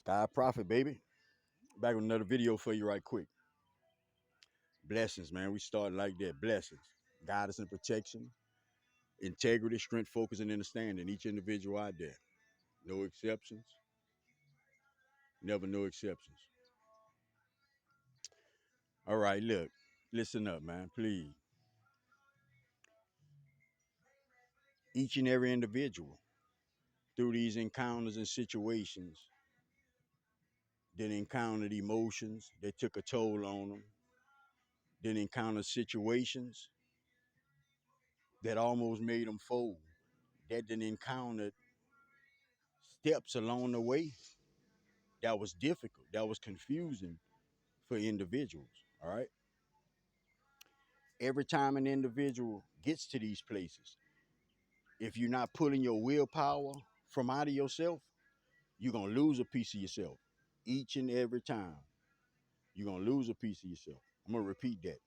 Sky Prophet, baby. Back with another video for you right quick. Blessings, man. We started like that. Blessings. Guidance and protection. Integrity, strength, focus, and understanding. Each individual out there. No exceptions. Never no exceptions. All right, look. Listen up, man. Please. Each and every individual through these encounters and situations that encountered emotions that took a toll on them, that encountered situations that almost made them fold, that then encountered steps along the way that was difficult, that was confusing for individuals. All right. Every time an individual gets to these places, if you're not pulling your willpower from out of yourself, you're going to lose a piece of yourself. Each and every time, you're going to lose a piece of yourself. I'm going to repeat that.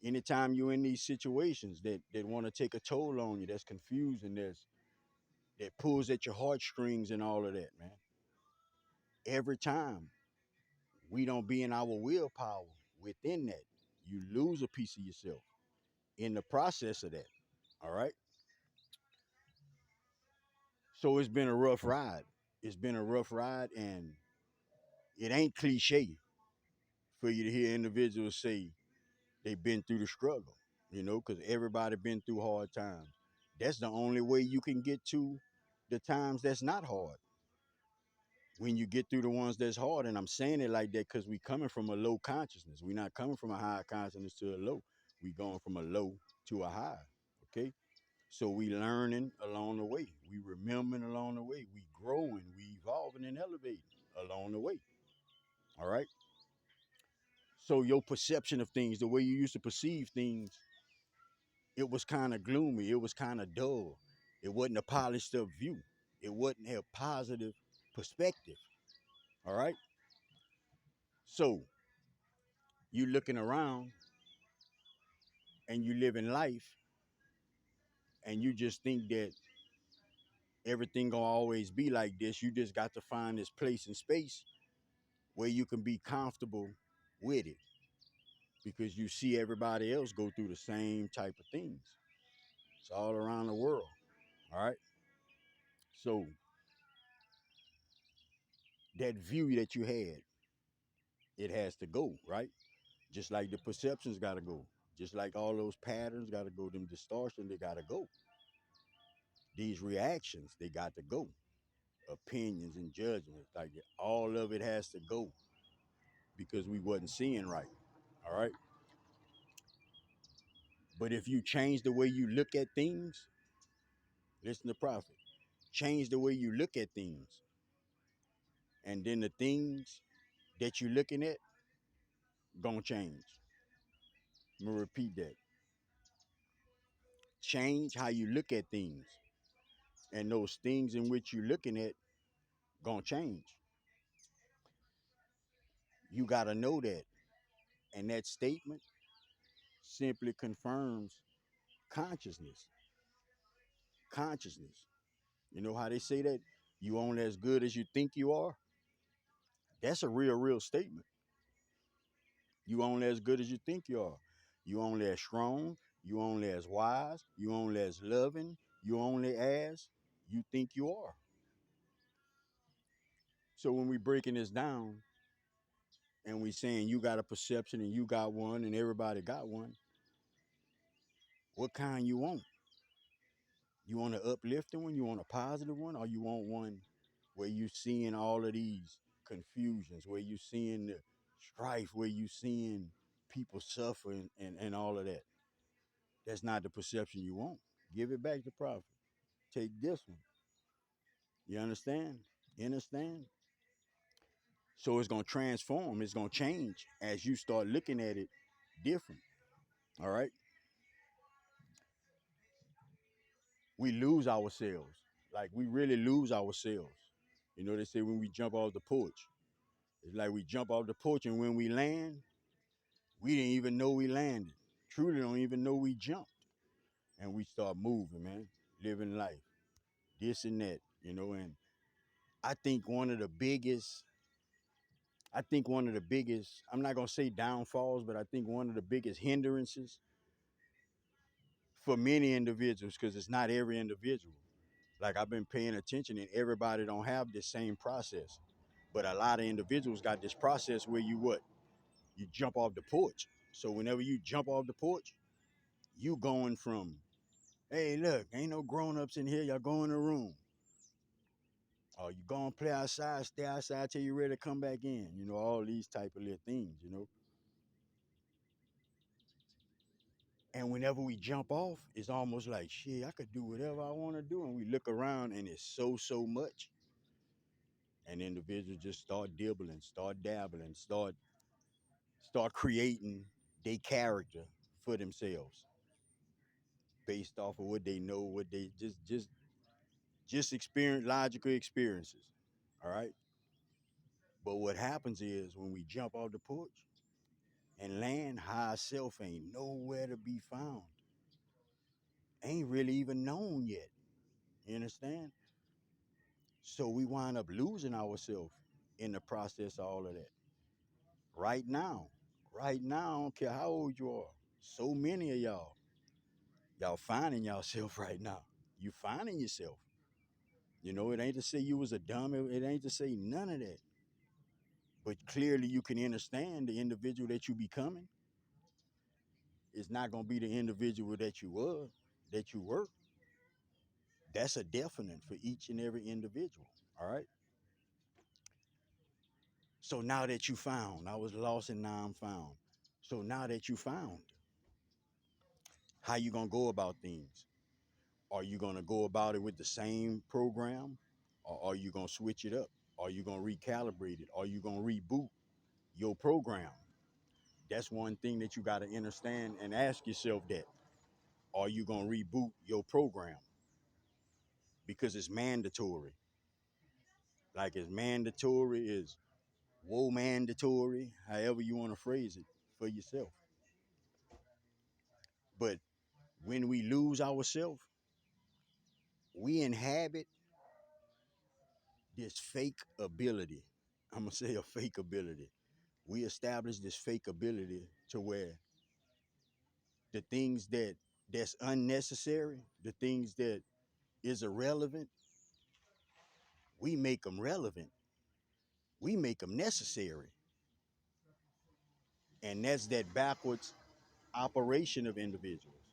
Anytime you're in these situations that want to take a toll on you, that's confusing, that pulls at your heartstrings and all of that, man. Every time we don't be in our willpower within that, you lose a piece of yourself in the process of that. All right. So it's been a rough ride. It's been a rough ride, and it ain't cliche for you to hear individuals say they've been through the struggle, because everybody been through hard times. That's the only way you can get to the times that's not hard. When you get through the ones that's hard, and I'm saying it like that because we coming from a low consciousness. We not coming from a high consciousness to a low. We going from a low to a high. Okay. So we learning along the way. We remembering along the way. We growing. We evolving and elevating along the way. All right. So your perception of things, the way you used to perceive things, it was kind of gloomy. It was kind of dull. It wasn't a polished up view. It wasn't a positive perspective. All right. So you looking around and you live in life and you just think that everything gonna always be like this. You just got to find this place and space where you can be comfortable with it because you see everybody else go through the same type of things. It's all around the world. All right. So that view that you had, it has to go, right? Just like the perceptions gotta go. Just like all those patterns gotta go, them distortions, they gotta go. These reactions, they got to go. Opinions and judgments, like all of it has to go because we wasn't seeing right. All right. But if you change the way you look at things, listen to Prophet, change the way you look at things, and then the things that you're looking at gonna change. I'm gonna repeat that. Change how you look at things, and those things in which you're looking at gonna change. You gotta know that, and that statement simply confirms consciousness. Consciousness. You know how they say that you only as good as you think you are? That's a real statement. You only as good as you think you are. You only as strong. You only as wise. You only as loving. You only as you think you are. So when we breaking this down and we saying you got a perception and you got one and everybody got one, what kind you want? You want an uplifting one? You want a positive one? Or you want one where you seeing all of these confusions, where you seeing the strife, where you seeing people suffering and all of that? That's not the perception you want. Give it back to Prophet. Take this one. You understand? You understand? So it's gonna transform. It's gonna change as you start looking at it different. All right. We lose ourselves. Like we really lose ourselves. They say when we jump off the porch. It's like we jump off the porch and when we land, we didn't even know we landed. Truly don't even know we jumped. And we start moving, man, living life. This and that, and I think one of the biggest, I'm not gonna say downfalls, but I think one of the biggest hindrances for many individuals, because it's not every individual. Like I've been paying attention, and everybody don't have the same process. But a lot of individuals got this process where you what? You jump off the porch. So whenever you jump off the porch, you going from, hey, look, ain't no grown-ups in here, y'all go in the room. Or you go and play outside, stay outside till you're ready to come back in. All these type of little things. And whenever we jump off, it's almost like, shit, I could do whatever I want to do. And we look around and it's so much. And individuals just start dibbling, start dabbling, start creating their character for themselves based off of what they know, what they just experience, logical experiences. All right. But what happens is when we jump off the porch and land, high self ain't nowhere to be found. Ain't really even known yet. You understand? So we wind up losing ourselves in the process of all of that. Right now, right now, I don't care how old you are. So many of y'all finding yourself right now. You finding yourself. It ain't to say you was a dumb. It ain't to say none of that. But clearly, you can understand the individual that you becoming is not gonna be the individual that you were, that you were. That's a definite for each and every individual. All right. So now that you found, I was lost and now I'm found. So now that you found, how you gonna go about things? Are you gonna go about it with the same program, or are you gonna switch it up? Are you gonna recalibrate it? Are you gonna reboot your program? That's one thing that you got to understand and ask yourself that. Are you gonna reboot your program? Because it's mandatory. Like it's mandatory is woe mandatory, however you want to phrase it for yourself. But when we lose ourselves, we inhabit this fake ability. I'm gonna say a fake ability. We establish this fake ability to where the things that's unnecessary, the things that is irrelevant, we make them relevant. We make them necessary. And that's that backwards operation of individuals,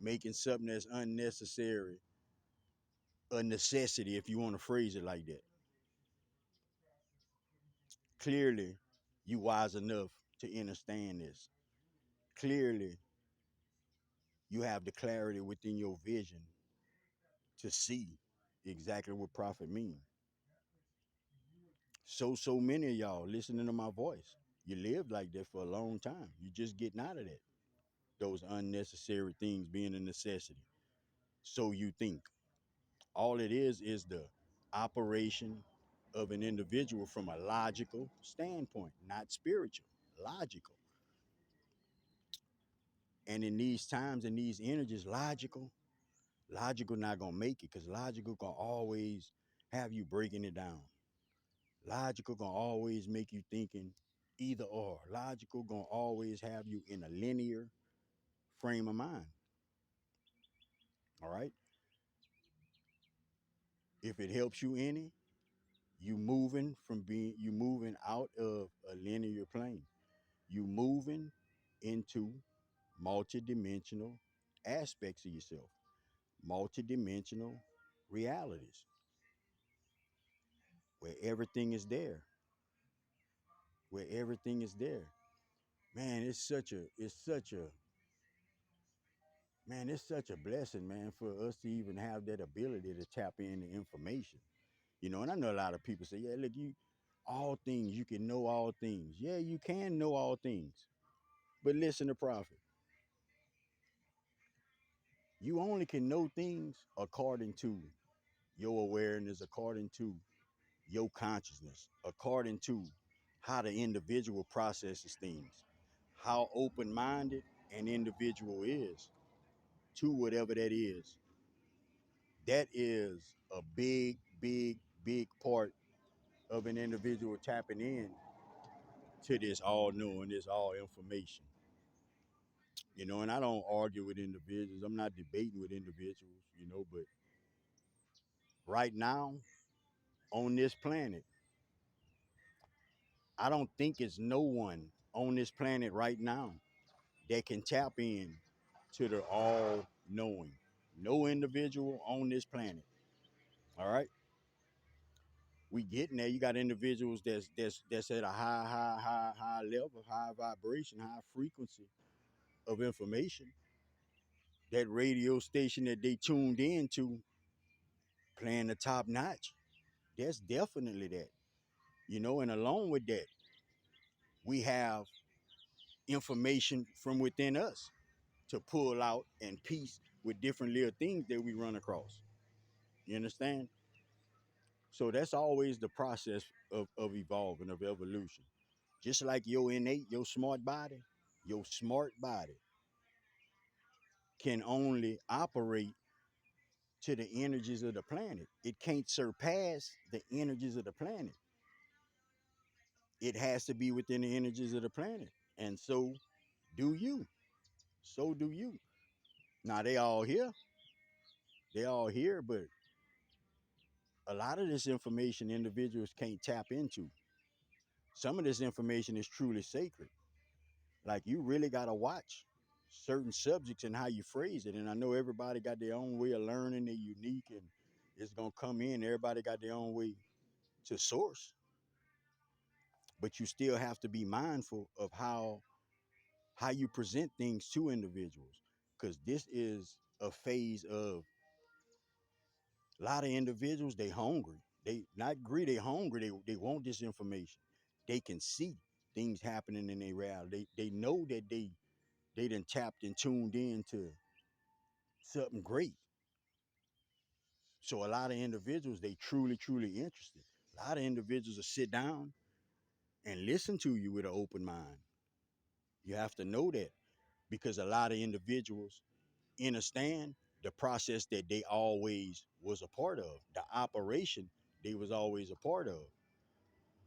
making something that's unnecessary a necessity, if you want to phrase it like that. Clearly, you wise enough to understand this. Clearly, you have the clarity within your vision to see exactly what profit means. So many of y'all listening to my voice, you lived like that for a long time. You just getting out of that. Those unnecessary things being a necessity. So you think. All it is the operation of an individual from a logical standpoint, not spiritual, logical. And in these times, in these energies, logical not gonna make it because logical gonna always have you breaking it down. Logical gonna always make you thinking either or. Logical gonna always have you in a linear frame of mind. All right. If it helps you any, you moving out of a linear plane. You moving into multidimensional aspects of yourself, multidimensional realities where everything is there, where everything is there. Man, it's such a blessing, man, for us to even have that ability to tap into information. And I know a lot of people say, yeah, look, all things, you can know all things. Yeah, you can know all things. But listen to Prophet. You only can know things according to your awareness, according to your consciousness, according to how the individual processes things, how open minded an individual is to whatever that is. That is a big, big, big part of an individual tapping in to this all knowing, this all information. And I don't argue with individuals. I'm not debating with individuals, but right now on this planet, I don't think it's no one on this planet right now that can tap in to the all knowing. No individual on this planet. All right. We getting there. You got individuals that's at a high level, high vibration, high frequency of information. That radio station that they tuned into playing the top notch. That's definitely that. And along with that, we have information from within us to pull out and piece with different little things that we run across. You understand? So that's always the process of evolving, of evolution. Just like your innate, your smart body can only operate to the energies of the planet. It can't surpass the energies of the planet. It has to be within the energies of the planet. And so do you. So do you. Now they all here. They all here, but a lot of this information individuals can't tap into. Some of this information is truly sacred. Like you really gotta watch certain subjects and how you phrase it. And I know everybody got their own way of learning, they're unique and it's gonna come in. Everybody got their own way to source. But you still have to be mindful of how you present things to individuals. Cause this is a phase of a lot of individuals, they hungry. They not greedy, they hungry. They want this information. They can see things happening in their reality. They know that they done tapped and tuned in to something great. So a lot of individuals, they truly interested. A lot of individuals will sit down and listen to you with an open mind. You have to know that because a lot of individuals understand the process that they always was a part of, the operation they was always a part of,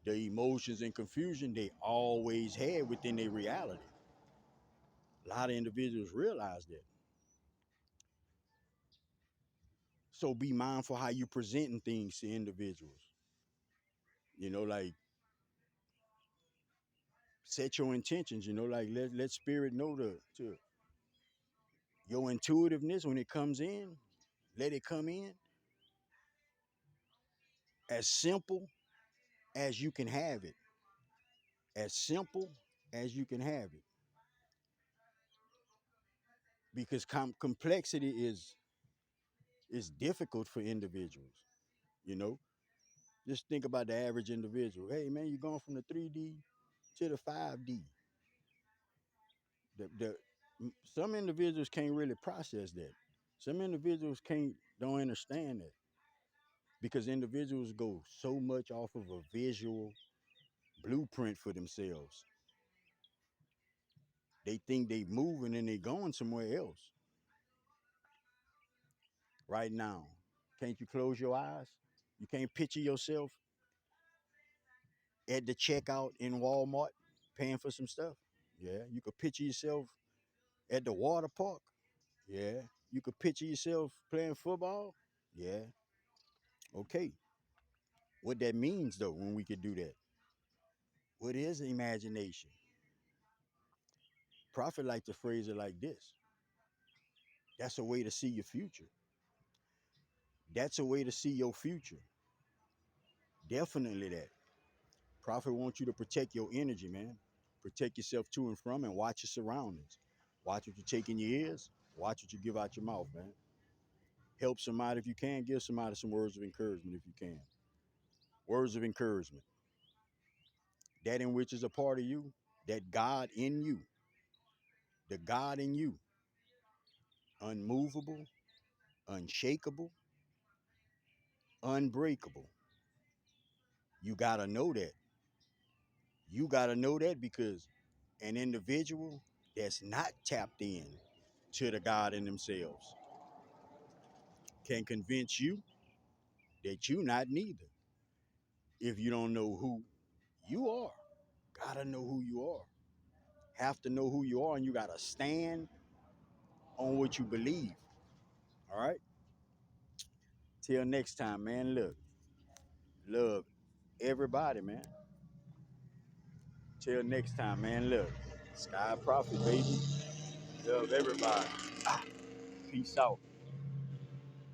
the emotions and confusion they always had within their reality. A lot of individuals realize that. So be mindful how you presenting things to individuals. Like set your intentions, like let spirit know to your intuitiveness when it comes in, let it come in as simple as you can have it. As simple as you can have it. Because complexity is difficult for individuals, you know. Just think about the average individual. Hey man, you're going from the 3D to the 5D. The some individuals can't really process that. Some individuals can't don't understand that because individuals go so much off of a visual blueprint for themselves. They think they moving and they going somewhere else right now. Can't you close your eyes? You can't picture yourself at the checkout in Walmart paying for some stuff. Yeah, you could picture yourself at the water park. Yeah, you could picture yourself playing football. Yeah, okay. What that means though, when we could do that, what is imagination? Prophet like to phrase it like this: that's a way to see your future. That's a way to see your future. Definitely that. Prophet wants you to protect your energy, man. Protect yourself to and from and watch your surroundings. Watch what you take in your ears. Watch what you give out your mouth, man. Help somebody if you can. Give somebody some words of encouragement if you can. Words of encouragement. That in which is a part of you, that God in you, the God in you, unmovable, unshakable, unbreakable. You got to know that. You got to know that because an individual that's not tapped in to the God in themselves can convince you that you not neither. if you don't know who you are. Gotta know who you are. Have to know who you are, and you gotta stand on what you believe. All right. Till next time, man. Look, love everybody, man. Till next time, man. Look, Sky Prophet, baby. Love everybody. Peace out.